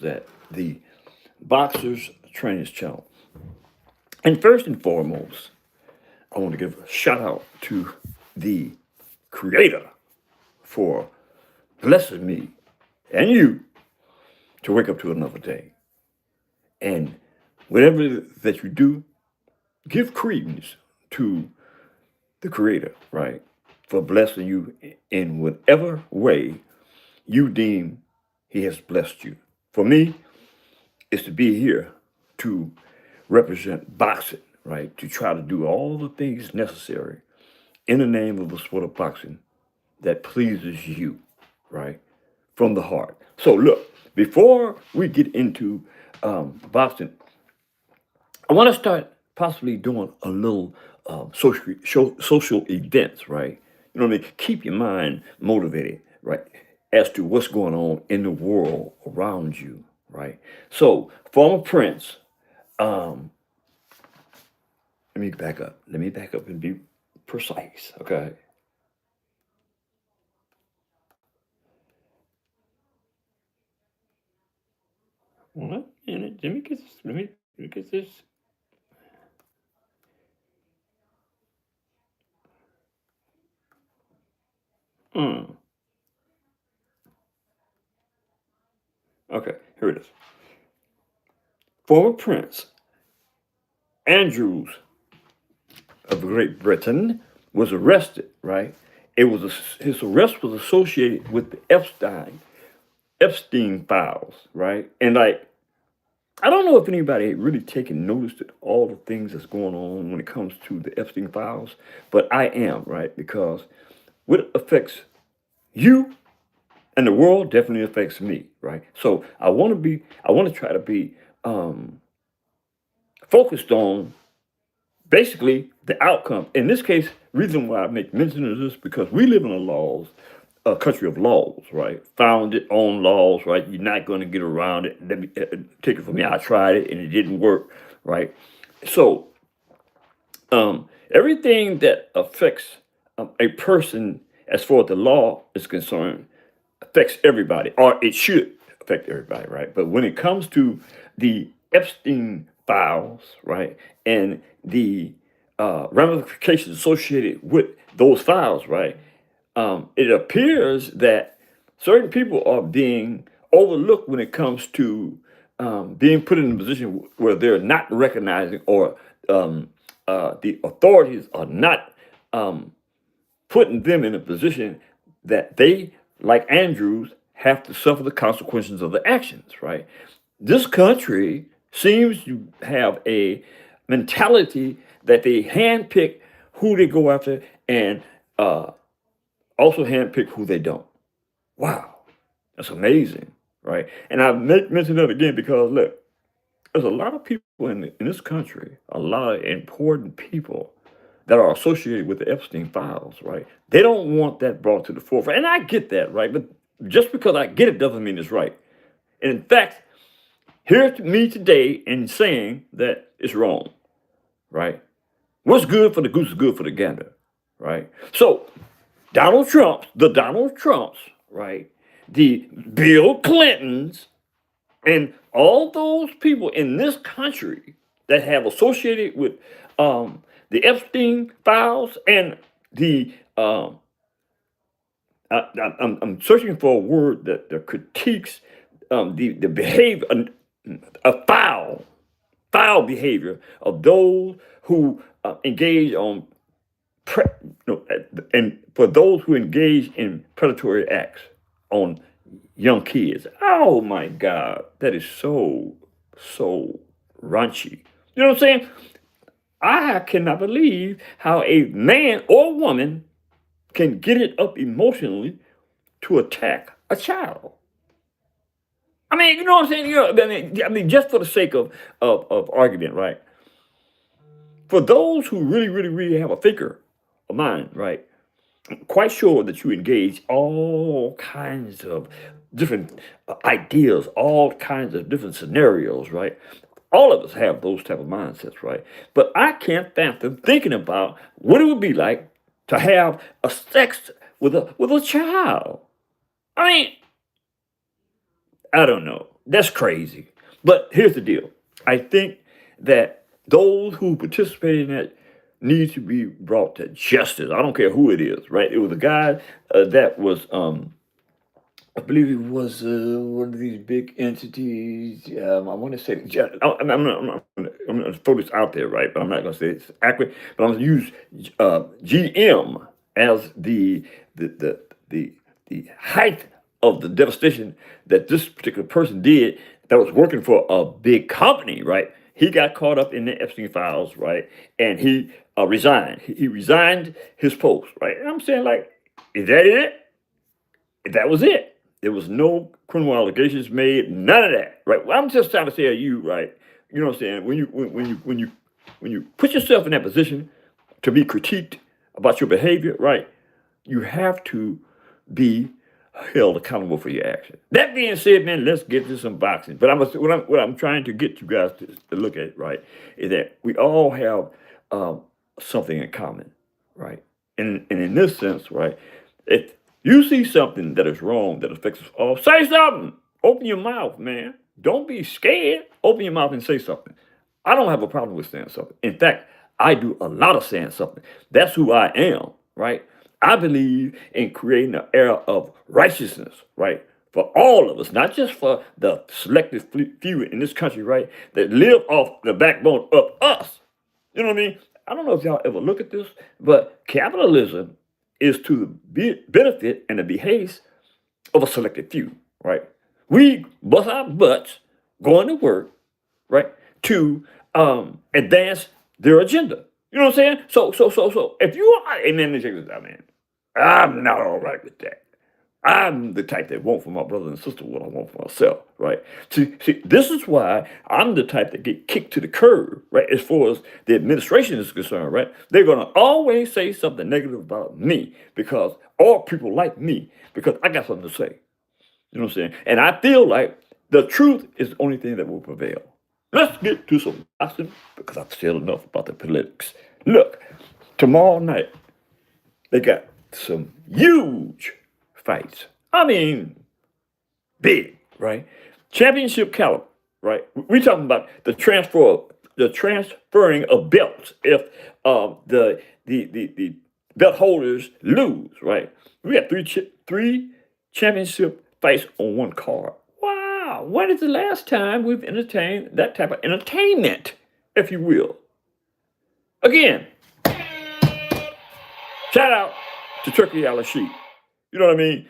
at the Boxers Trainers channel. And first and foremost, I want to give a shout out to the Creator for blessing me and you to wake up to another day. And whatever that you do, give credence to the Creator, right? For blessing you in whatever way you deem He has blessed you. For me, it's to be here to represent boxing, right? To try to do all the things necessary in the name of the sport of boxing that pleases you, right? From the heart. So, look, before we get into boxing, I want to start possibly doing a little social events, right? You know what I mean? Keep your mind motivated, right? As to what's going on in the world around you, right? So, former Prince, um, let me back up. Let me back up and be precise, okay? What? Let me get this. Let me get this. Hmm. Okay, here it is. Former Prince Andrews of Great Britain was arrested, right? His arrest was associated with the Epstein files, right? And like I don't know if anybody really taken notice to all the things that's going on when it comes to the Epstein files, but I am, right? Because what affects you and the world definitely affects me, right? So I want to try to be focused on basically the outcome. In this case, reason why I make mention of this because we live in a country of laws, right? Founded on laws, right? You're not going to get around it. Let me take it from me. I tried it and it didn't work, right? So everything that affects a person, as far as the law is concerned, affects everybody, or it should affect everybody, right? But when it comes to the Epstein files, right, and the ramifications associated with those files, right, it appears that certain people are being overlooked when it comes to being put in a position where they're not recognizing or the authorities are not putting them in a position that they, like Andrews, have to suffer the consequences of the actions, right? This country seems to have a mentality that they handpick who they go after and uh, also handpick who they don't. Wow, that's amazing, right? And I mention that again because look, there's a lot of people in this country, a lot of important people that are associated with the Epstein files, right? They don't want that brought to the forefront. And I get that, right? But just because I get it doesn't mean it's right. And in fact, here's me today in saying that it's wrong, right? What's good for the goose is good for the gander, right? So Donald Trumps, right? The Bill Clintons, and all those people in this country that have associated with the Epstein files and the I'm searching for a word that critiques the behavior, a foul behavior of those who engage on pre- no, and for those who engage in predatory acts on young kids. Oh my God, that is so raunchy. You know what I'm saying? I cannot believe how a man or woman can get it up emotionally to attack a child. I mean, you know what I'm saying? You know, I mean, just for the sake of argument, right? For those who really have a thinker of mind, right? Quite sure that you engage all kinds of different ideas, all kinds of different scenarios, right? All of us have those type of mindsets, right? But I can't fathom thinking about what it would be like to have a sex with a child. I mean, I don't know. That's crazy. But here's the deal. I think that those who participated in that need to be brought to justice. I don't care who it is, right? It was a guy that was, I believe it was one of these big entities. I want to say, I'm going to throw this out there, right? But I'm not going to say it's accurate. But I'm going to use GM as the the the the height of the devastation that this particular person did that was working for a big company, right? He got caught up in the Epstein files, right? And he resigned. He resigned his post, right? And I'm saying, like, is that it? That was it. There was no criminal allegations made, none of that, right? Well, I'm just trying to tell you, right? You know what I'm saying? When you put yourself in that position to be critiqued about your behavior, right? You have to be held accountable for your actions. That being said, man, let's get to some boxing. But what I'm trying to get you guys to look at, right, is that we all have something in common, right? And in this sense, right, if you see something that is wrong that affects us all, say something. Open your mouth, man. Don't be scared. Open your mouth and say something. I don't have a problem with saying something. In fact, I do a lot of saying something. That's who I am, right? I believe in creating an era of righteousness, right? For all of us, not just for the selected few in this country, right? That live off the backbone of us. You know what I mean? I don't know if y'all ever look at this, but capitalism is to the benefit and the behest of a selected few, right? We bust our butts going to work, right, to advance their agenda. You know what I'm saying? So if you are, and then check this out, man. I'm not all right with that. I'm the type that want for my brother and sister what I want for myself, right? See, this is why I'm the type that get kicked to the curb, right? As far as the administration is concerned, right? They're gonna always say something negative about me because all people like me because I got something to say. You know what I'm saying? And I feel like the truth is the only thing that will prevail. Let's get to some boxing because I've said enough about the politics. Look, tomorrow night they got some huge fights. I mean, big, right? Championship caliber, right? We talking about the transferring of belts if the belt holders lose, right? We got three championship fights on one card. Wow, when is the last time we've entertained that type of entertainment, if you will? Again, shout out to Turkey Al Sheik. You know what I mean?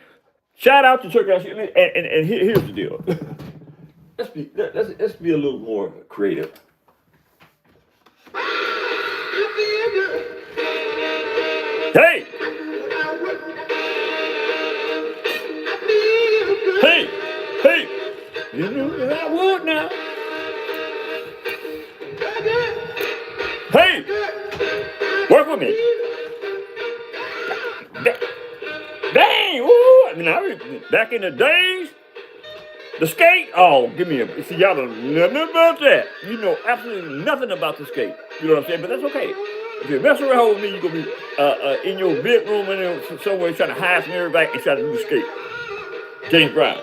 Shout out to Turkey Al Sheik. And here's the deal. let's be a little more creative. Hey! Hey! Hey! You know that I would now. Hey! Work with me. Dang! Ooh! I mean, back in the days, the skate. Oh, give me a. See, y'all don't know nothing about that. You know absolutely nothing about the skate. You know what I'm saying? But that's okay. If you mess around with me, you're gonna be in your bedroom and somewhere trying to hide from everybody and try to do the skate. James Brown.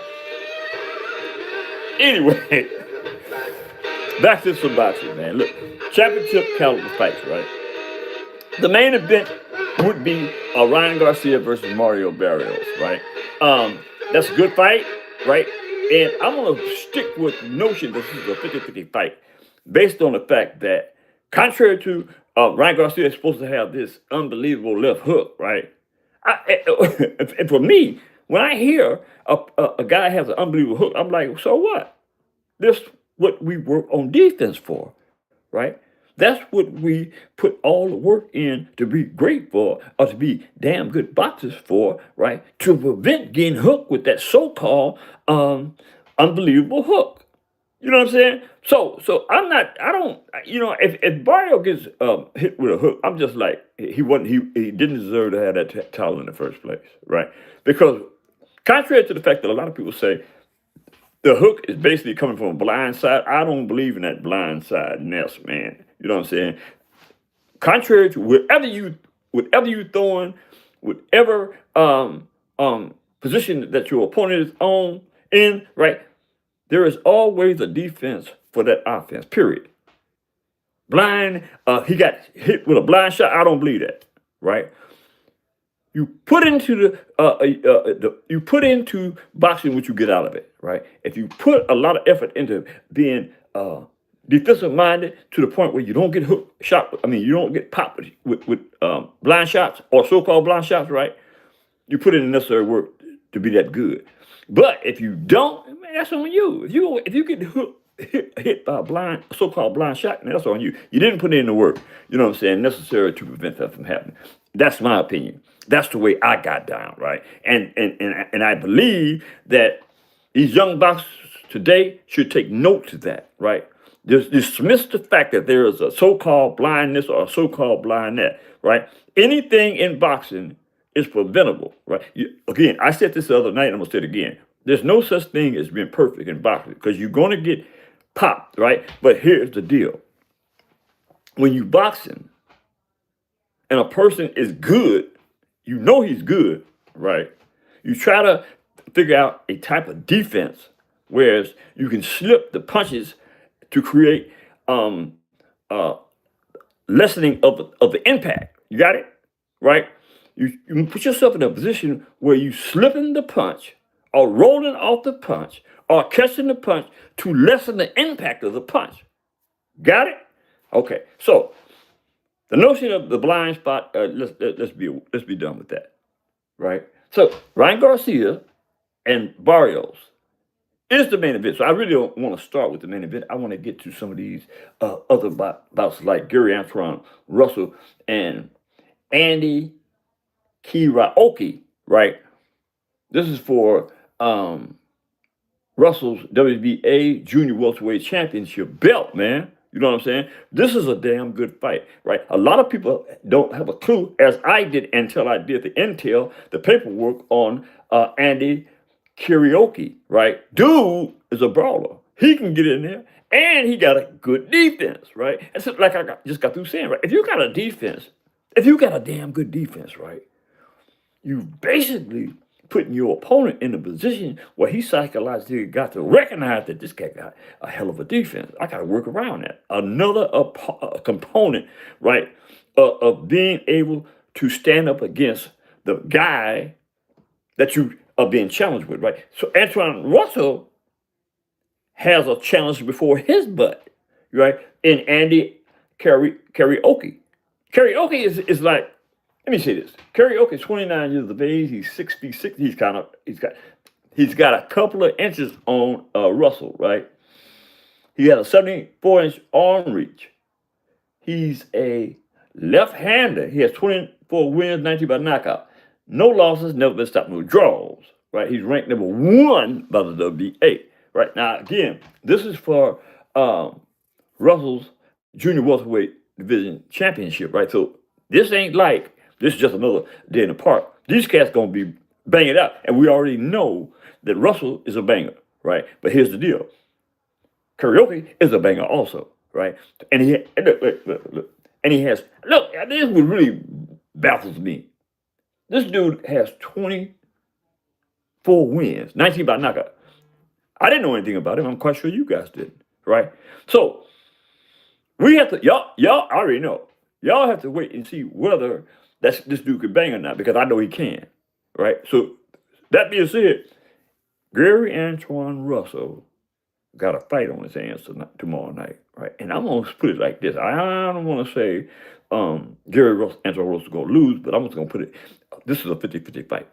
Anyway, back to some boxing, man. Look, championship caliber fights, right? The main event would be Ryan Garcia versus Mario Barrios, right? That's a good fight, right? And I'm going to stick with the notion that this is a 50-50 fight based on the fact that contrary to Ryan Garcia is supposed to have this unbelievable left hook, right? And for me, when I hear a guy has an unbelievable hook, I'm like, so what? This what we work on defense for, right? That's what we put all the work in to be great for, or to be damn good boxers for, right? To prevent getting hooked with that so-called unbelievable hook. You know what I'm saying? So I don't, if Barrio gets hit with a hook, I'm just like, he didn't deserve to have that title in the first place, right? Because contrary to the fact that a lot of people say the hook is basically coming from a blind side, I don't believe in that blind side nest, man. You know what I'm saying? Contrary to whatever you throwing, whatever position that your opponent is in, right? There is always a defense for that offense, period. Blind, he got hit with a blind shot. I don't believe that, right? You put into you put into boxing what you get out of it, right? If you put a lot of effort into being defensive minded to the point where you don't get hooked shot, I mean you don't get popped with blind shots or so-called blind shots, right? You put in the necessary work to be that good. But if you don't, man, that's on you. If you get hit by a so-called blind shot, man, that's on you. You didn't put in the work, you know what I'm saying, necessary to prevent that from happening. That's my opinion. That's the way I got down, right? And I believe that these young boxers today should take note to that, right? Just dismiss the fact that there is a so-called blindness or a so-called blindness, right? Anything in boxing is preventable, right? Again, I said this the other night, I'm gonna say it again. There's no such thing as being perfect in boxing because you're gonna get popped, right? But here's the deal. When you boxing and a person is good, you know he's good, right? You try to figure out a type of defense, whereas you can slip the punches to create lessening of the impact. You got it? Right? You put yourself in a position where you slipping the punch or rolling off the punch or catching the punch to lessen the impact of the punch. Got it? Okay. So the notion of the blind spot, let's be done with that. Right? So Ryan Garcia and Barrios is the main event. So I really don't want to start with the main event. I want to get to some of these other bouts like Gary Antoine Russell and Andy Kiraoke, right? This is for Russell's WBA Junior Welterweight Championship belt, man. You know what I'm saying? This is a damn good fight, right? A lot of people don't have a clue, as I did until I did the intel, the paperwork on Andy Karaoke, right? Dude is a brawler. He can get in there, and he got a good defense, right? It's like just got through saying, right? If you got a defense, if you got a damn good defense, right, you basically putting your opponent in a position where he psychologically got to recognize that this guy got a hell of a defense. I got to work around that. Another component, right, of being able to stand up against the guy that you are being challenged with, right? So Antoine Russell has a challenge before his butt, right? In Andy Karaoke. Karaoke is like, let me say this. Karaoke is 29 years of age. He's 6'6". He's got a couple of inches on Russell, right? He has a 74-inch arm reach. He's a left-hander. He has 24 wins, 19 by knockout. No losses, never been stopped, no draws, right? He's ranked number 1 by the WBA, right? Now, again, this is for Russell's Junior Welterweight Division Championship, right? So this ain't like, this is just another day in the park. These cats going to be banging out. And we already know that Russell is a banger, right? But here's the deal. Karaoke is a banger also, right? And look. And he has, look, this is what really baffles me. This dude has 24 wins, 19 by knockout. I didn't know anything about him. I'm quite sure you guys didn't, right? So we have to, y'all already know. Y'all have to wait and see whether this dude can bang or not, because I know he can, right? So that being said, Gary Antoine Russell got a fight on his hands tomorrow night, right? And I'm going to put it like this. I don't want to say Gary Antoine Russell is going to lose, but I'm just going to put it, this is a 50-50 fight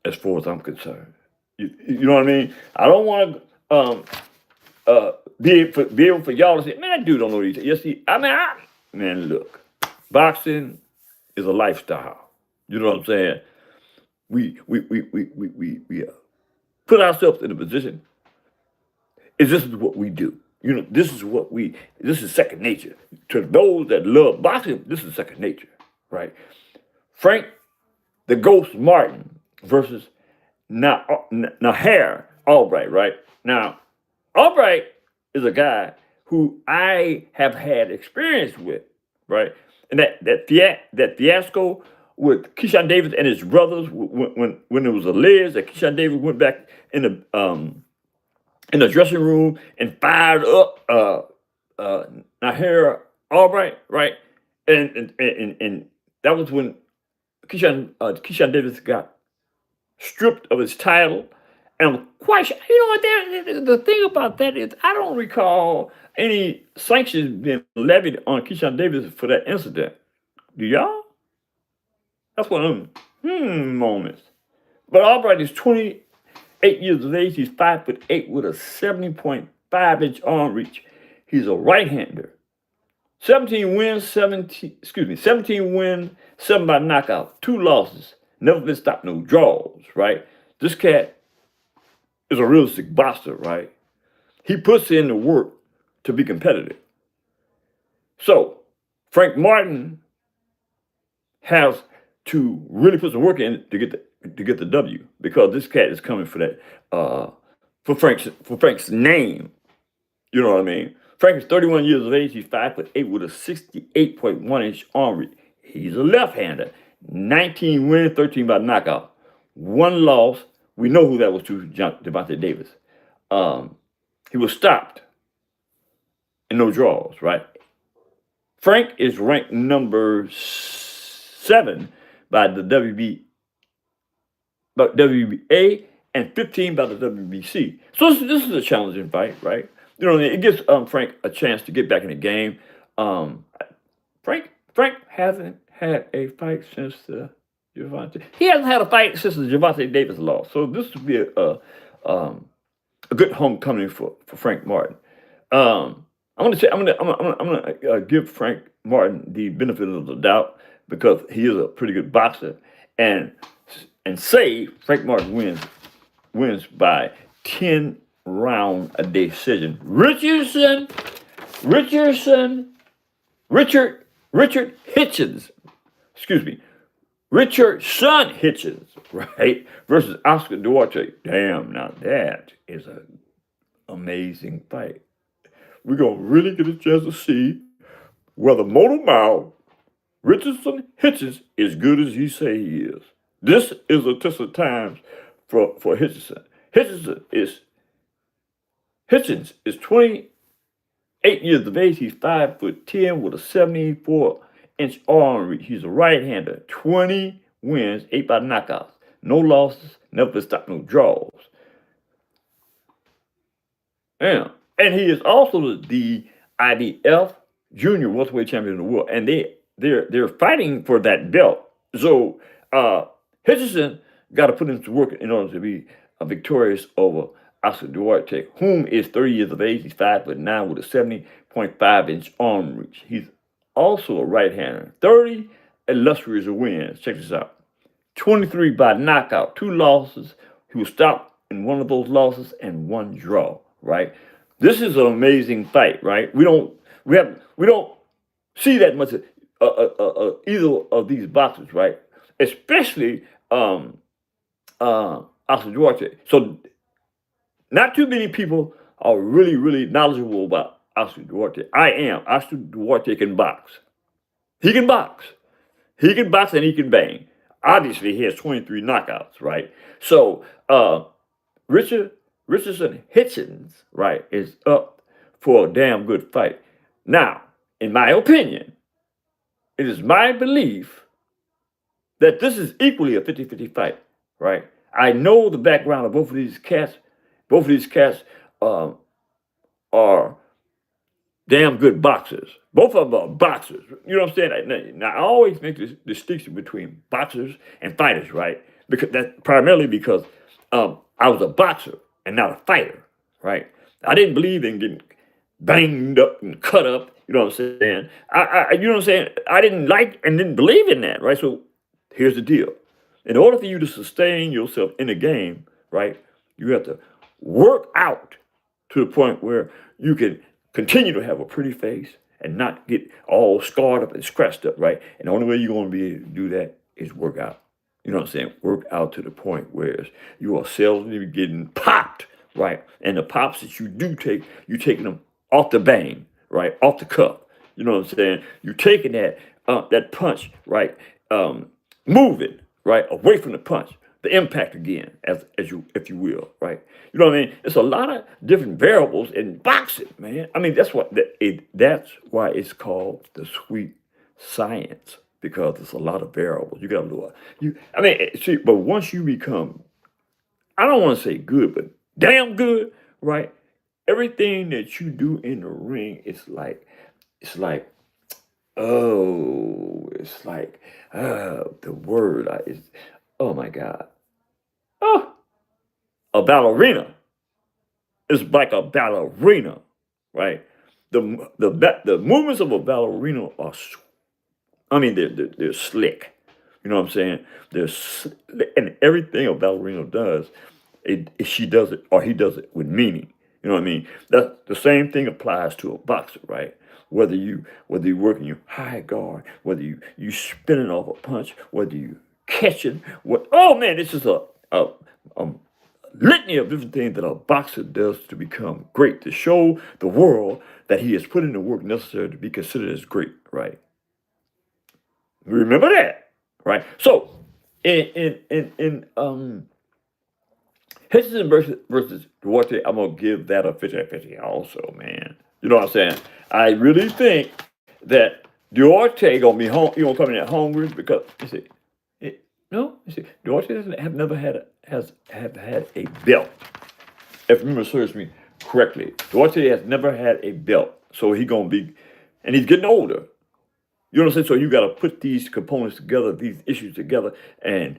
as far as I'm concerned. You know what I mean? I don't want to be able for y'all to say, man, that dude don't know these. You see, man, look, boxing is a lifestyle. You know what I'm saying? We put ourselves in a position. This is what we do. You know, this is second nature. To those that love boxing, this is second nature, right? Frank the Ghost Martin versus Nair Albright, right? Now, Albright is a guy who I have had experience with, right? And that fiasco with Keyshawn Davis and his brothers when it was alleged that Keyshawn Davis went back in the in the dressing room and fired up Nahara Albright, right? And that was when Keyshawn Davis got stripped of his title. And I'm quite sure, you know what, the thing about that is I don't recall any sanctions being levied on Keyshawn Davis for that incident. Do y'all? That's one of them moments. But Albright is 28 years of age. He's 5'8" with a 70.5-inch arm reach. He's a right-hander. 17 wins, 7 by knockout, 2 losses. Never been stopped, no draws, right? This cat is a realistic boxer, right? He puts in the work to be competitive. So Frank Martin has to really put some work in to get the W, because this cat is coming for that for Frank's name. You know what I mean? Frank is 31 years of age. He's 5'8" with a 68.1-inch arm reach. He's a left-hander. 19 wins, 13 by knockout. 1 loss. We know who that was to, Devontae Davis. He was stopped and no draws, right? Frank is ranked number 7 by the WBA and 15 by the WBC. So this is a challenging fight, right? You know, it gives Frank a chance to get back in the game. Frank hasn't had a fight since the Gervonta. He hasn't had a fight since the Gervonta Davis loss. So this would be a good homecoming for Frank Martin. I'm gonna give Frank Martin the benefit of the doubt because he is a pretty good boxer, and say Frank Martin wins by 10 round a decision. Richard Hitchens, Richardson Hitchens, right, versus Oscar Duarte. Damn, now that is an amazing fight. We're gonna really get a chance to see whether Motor Mouth Richardson Hitchens is good as he say he is. This is a test of times for Hitchens. Hitchens is 28 years of age. He's 5'10" with a 74-inch arm reach. He's a right-hander. 20 wins, 8 by knockouts. No losses, never been stopped, no draws. Yeah. And he is also the IBF junior welterweight champion of the world. And they're fighting for that belt. So Hitchison got to put into work in order to be victorious over Oscar Duarte, whom is 30 years of age. He's 5'9" with a 70.5-inch arm reach. He's also a right-hander. 30 illustrious wins. Check this out. 23 by knockout, 2 losses. He was stopped in one of those losses and 1 draw, right? This is an amazing fight, right? We don't see that much either of these boxers, right? Especially Oscar Duarte. So not too many people are really knowledgeable about Oscar Duarte. I am. Oscar Duarte can box. He can box. He can box and he can bang. Obviously, he has 23 knockouts, right? So Richardson Hitchens, right, is up for a damn good fight. Now, in my opinion, it is my belief that this is equally a 50-50 fight, right? I know the background of both of these cats. Both of these cats are damn good boxers. Both of them are boxers. You know what I'm saying? Now I always make this distinction between boxers and fighters, right? Because that's primarily because I was a boxer and not a fighter, right? I didn't believe in getting banged up and cut up. You know what I'm saying? You know what I'm saying? I didn't like and didn't believe in that, right? So here's the deal. In order for you to sustain yourself in the game, right, you have to work out to the point where you can continue to have a pretty face and not get all scarred up and scratched up, right? And the only way you're going to be able to do that is work out. You know what I'm saying? Work out to the point where you are seldomly getting popped, right? And the pops that you do take, you're taking them off the bang, right? Off the cuff. You know what I'm saying? You're taking that punch, right? Moving, right? Away from the punch. the impact again, as you if you will, right? You know what I mean? It's a lot of different variables in boxing, man. I mean, that's why it's called the sweet science because it's a lot of variables. You got to do you. I mean, see, but once you become, I don't want to say good, but damn good, right? Everything that you do in the ring it's like it's like the word is oh my god. Oh, a ballerina. It's like a ballerina, right? The movements of a ballerina are, I mean, they're slick. You know what I'm saying? They're slick, and everything a ballerina does, she does it or he does it with meaning. You know what I mean? That the same thing applies to a boxer, right? Whether you working your high guard, whether you spinning off a punch, whether you catching what? Oh man, this is a litany of different things that a boxer does to become great, to show the world that he has put in the work necessary to be considered as great, right? Remember that, right? So, in Hitchison versus Duarte, I'm gonna give that a 50-50 also, man. You know what I'm saying? I really think that Duarte gonna be home. You gonna come in at hungry because you see, no, you see, Duarte doesn't have never had have had a belt. If memory serves me correctly, Duarte has never had a belt, so he gonna be, and he's getting older. You know what I'm saying? So you got to put these components together, these issues together, and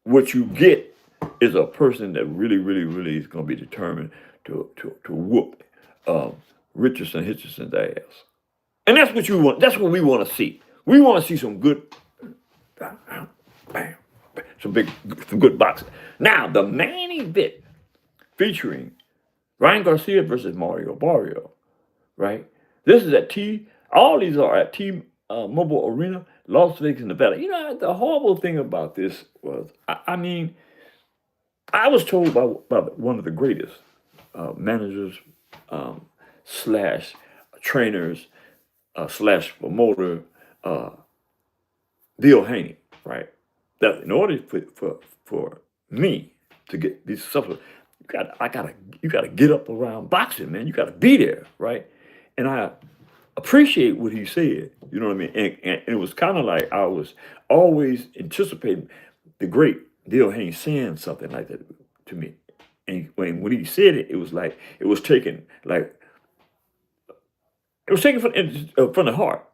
what you get is a person that really, really, really is going to be determined to whoop um, Richardson Hitcherson's ass, and that's what you want. That's what we want to see. We want to see some good, bam, some good boxing. Now the main event featuring Ryan Garcia versus Mario Barrio, right? This is at T. All these are at T Mobile Arena, Las Vegas, Nevada. You know, the horrible thing about this was, I mean, I was told by one of the greatest managers um, slash trainers slash promoter, uh, Bill Haney, right? That in order for me to get these supplements, you gotta get up around boxing, man. You gotta be there, right? And I appreciate what he said. You know what I mean? And it was kind of like I was always anticipating the great Bill Haney saying something like that to me. And when he said it, it was like it was taken from the heart,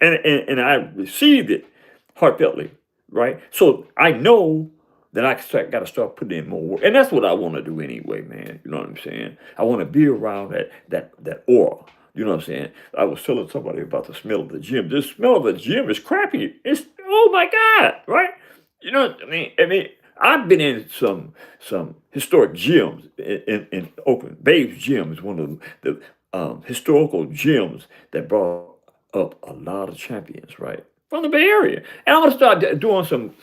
and I received it heartfeltly, right? So I know that got to start putting in more work, and that's what I want to do anyway, man. You know what I'm saying? I want to be around that aura. You know what I'm saying? I was telling somebody about the smell of the gym. The smell of the gym is crappy. It's oh my god, right? You know, I mean, I've been in some historic gyms in Oakland. Babe's Gym is one of the historical gyms that brought up a lot of champions, right? From the Bay Area. And I'm gonna start doing some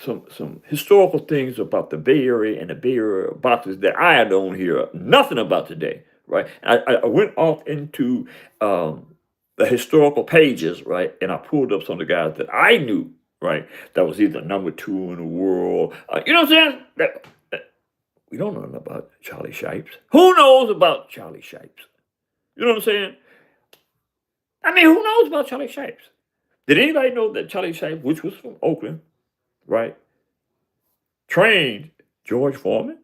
historical things about the Bay Area and the Bay Area boxes that I don't hear nothing about today, right? I went off into the historical pages, right? And I pulled up some of the guys that I knew, right? That was either number two in the world. You know what I'm saying? We don't know nothing about Charlie Shipes. Who knows about Charlie Shipes? You know what I'm saying? I mean, who knows about Charlie Shipes? Did anybody know that Charlie Shipes, which was from Oakland, right, trained George Foreman?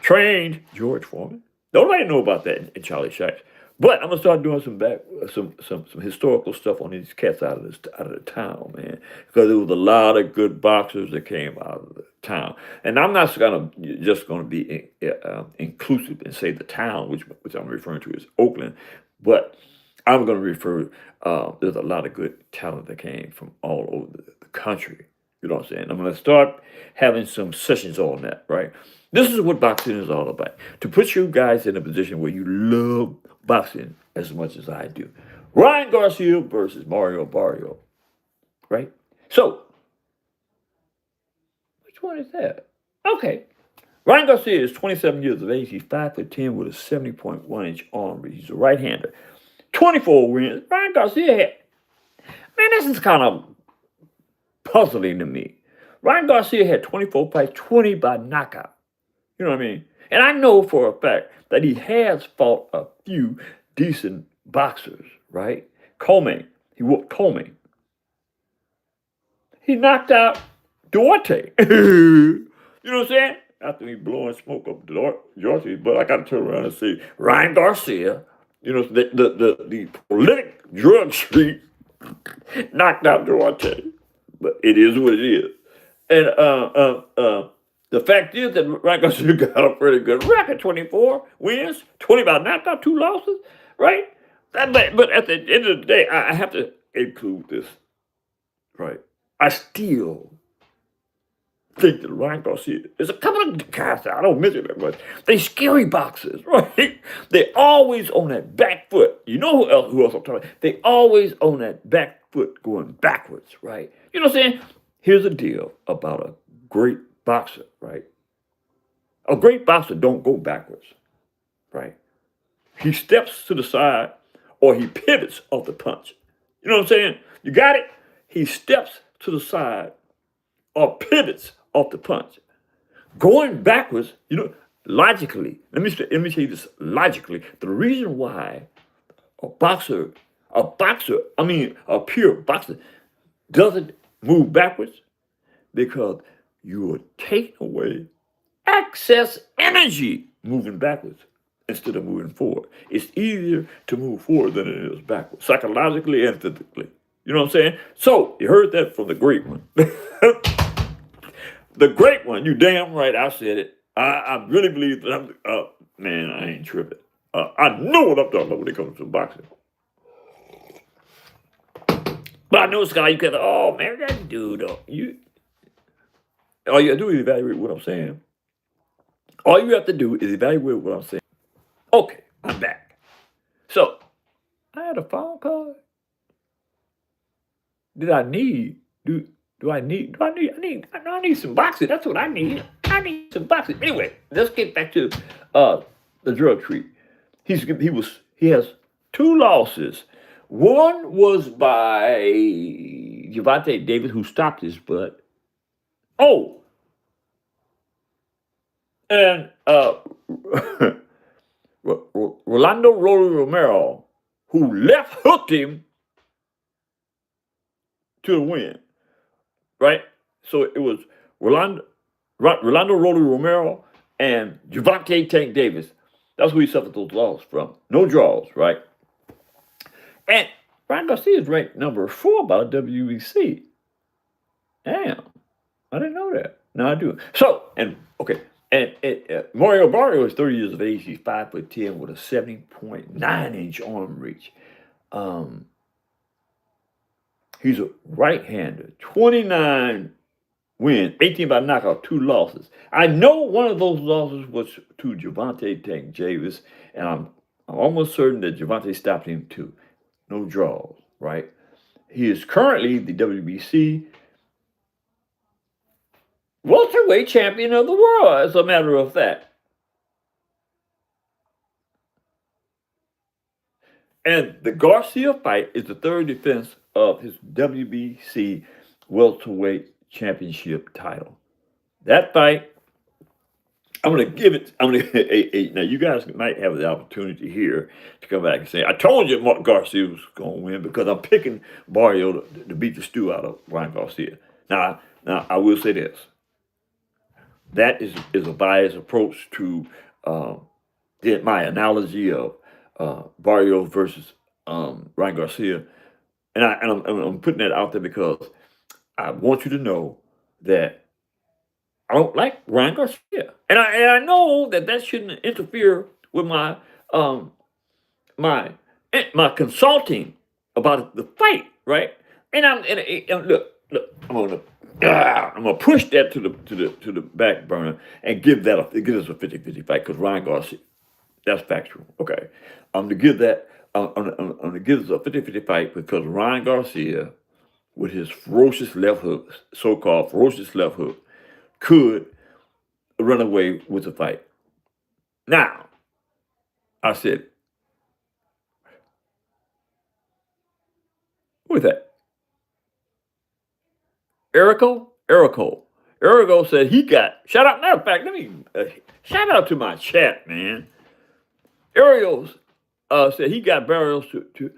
Trained George Foreman. Nobody know about that in Charlie Shipes. But I'm gonna start doing some historical stuff on these cats out of the town, man, because there was a lot of good boxers that came out of the town. And I'm not just gonna be inclusive and say the town, which I'm referring to as Oakland, but I'm gonna refer. There's a lot of good talent that came from all over the country. You know what I'm saying? I'm gonna start having some sessions on that, right? This is what boxing is all about. To put you guys in a position where you love boxing as much as I do. Ryan Garcia versus Mario Barrio, right? So, which one is that? Okay. Ryan Garcia is 27 years of age. He's 5'10" with a 70.1-inch arm reach. He's a right-hander. 24 wins. Ryan Garcia had, man, this is kind of puzzling to me. Ryan Garcia had 24 fights, 20 by knockout. You know what I mean? And I know for a fact that he has fought a few decent boxers, right? Coleman, he whooped Coleman. He knocked out Duarte. You know what I'm saying? After he blowing smoke up Duarte, but I got to turn around and say Ryan Garcia, you know, the prolific drug street knocked out Duarte. But it is what it is. And the fact is that Ryan Garcia got a pretty good record: 24 wins, 20 by knockout, 2 losses, right? But at the end of the day, I have to include this, right? I still think that Ryan Garcia is a couple of guys, I don't mention that much. They scary boxers, right? They always on that back foot. You know who else I'm talking about? They always on that back foot going backwards, right? You know what I'm saying? Here's the deal about a great boxer, right? A great boxer don't go backwards, right? He steps to the side or he pivots off the punch. You know what I'm saying? You got it? He steps to the side or pivots off the punch. Going backwards, you know, logically, let me tell you this logically. The reason why a a pure boxer doesn't move backwards because you are taking away excess energy moving backwards instead of moving forward. It's easier to move forward than it is backwards, psychologically and physically. You know what I'm saying? So you heard that from the great one. The great one, you damn right, I said it. I really believe that man, I ain't tripping. I know what I'm talking about when it comes to boxing. But I know, Scott, you can, oh man, that dude, all you gotta do is evaluate what I'm saying. All you have to do is evaluate what I'm saying. Okay, I'm back. So, I had a phone call. Did I need, I need some boxing. That's what I need. I need some boxing. Anyway, let's get back to the drug treat. He has 2 losses. One was by Gervonta Davis, who stopped his butt. Oh, and Rolando Rolly Romero, who left hooked him to the win. Right? So it was Rolando Rolly Romero and Gervonta Tank Davis. That's who he suffered those losses from. No draws, right? And Ryan Garcia is ranked number 4 by the WBC. Damn, I didn't know that. Now I do. So, and okay, and Mario Barrios is 30 years of age. He's 5'10" with a 70.9-inch arm reach. He's a right-hander. 29 wins, 18 by knockout, 2 losses. I know one of those losses was to Gervonta Tank Davis, and I'm almost certain that Gervonta stopped him too. No draws, right? He is currently the WBC welterweight champion of the world, as a matter of fact. And the Garcia fight is the 3rd defense of his WBC welterweight championship title. That fight, I'm going to give it, now you guys might have the opportunity here to come back and say, I told you Mark Garcia was going to win because I'm picking Barrio to beat the stew out of Ryan Garcia. Now I will say this. That is a biased approach to my analogy of Barrios versus Ryan Garcia. And I'm putting that out there because I want you to know that I don't like Ryan Garcia, and I know that shouldn't interfere with my my consulting about the fight, right? And look, I'm gonna push that to the back burner and give us a 50-50 fight because Ryan Garcia, that's factual. Okay, I'm gonna give that. I'm gonna give us a 50-50 fight because Ryan Garcia, with his ferocious left hook, so-called ferocious left hook, could run away with the fight. Now, I said, who is that? Erico? Ergo said he got, shout out, matter of fact, let me, shout out to my chat, man. Ariel said he got Barrios to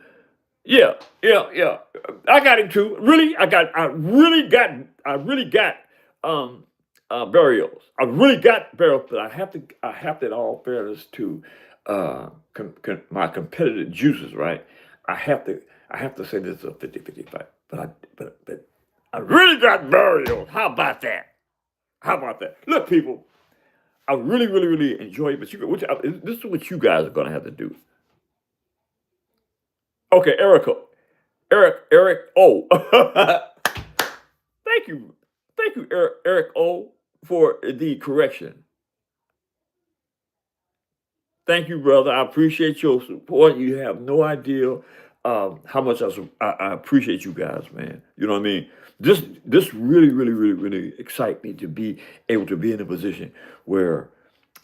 yeah, yeah. I got him too. Really, I really got um Barrios. I really got Barrios, but I have to in all fairness to my competitive juices, right? I have to I have to say this is a 50-50 fight. But I really got Barrios. How about that? How about that? Look, people, I really enjoy it, but this is what you guys are gonna have to do. Okay, Eric O. Thank you. Thank you, Eric O, for the correction. Thank you, brother. I appreciate your support. You have no idea how much I appreciate you guys, man. You know what I mean? This really excites me to be able to be in a position where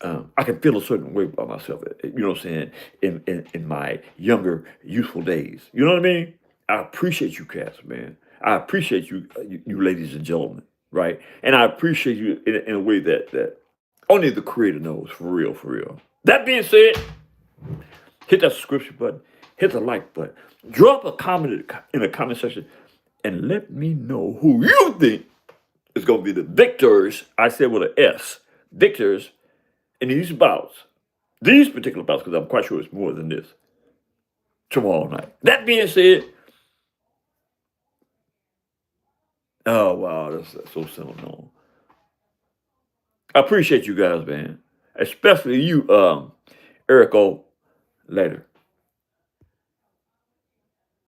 I can feel a certain way about myself. You know what I'm saying? In my younger, youthful days. You know what I mean? I appreciate you cats, man. I appreciate you ladies and gentlemen, right? And I appreciate you in a way that only the creator knows, for real, for real. That being said, hit that subscription button, hit the like button, drop a comment in the comment section, and let me know who you think is going to be the victors. I said with an S, victors in these bouts, these particular bouts, because I'm quite sure it's more than this, tomorrow night. That being said, oh wow, that's so sentimental. I appreciate you guys, man, especially you, Eric O. Later.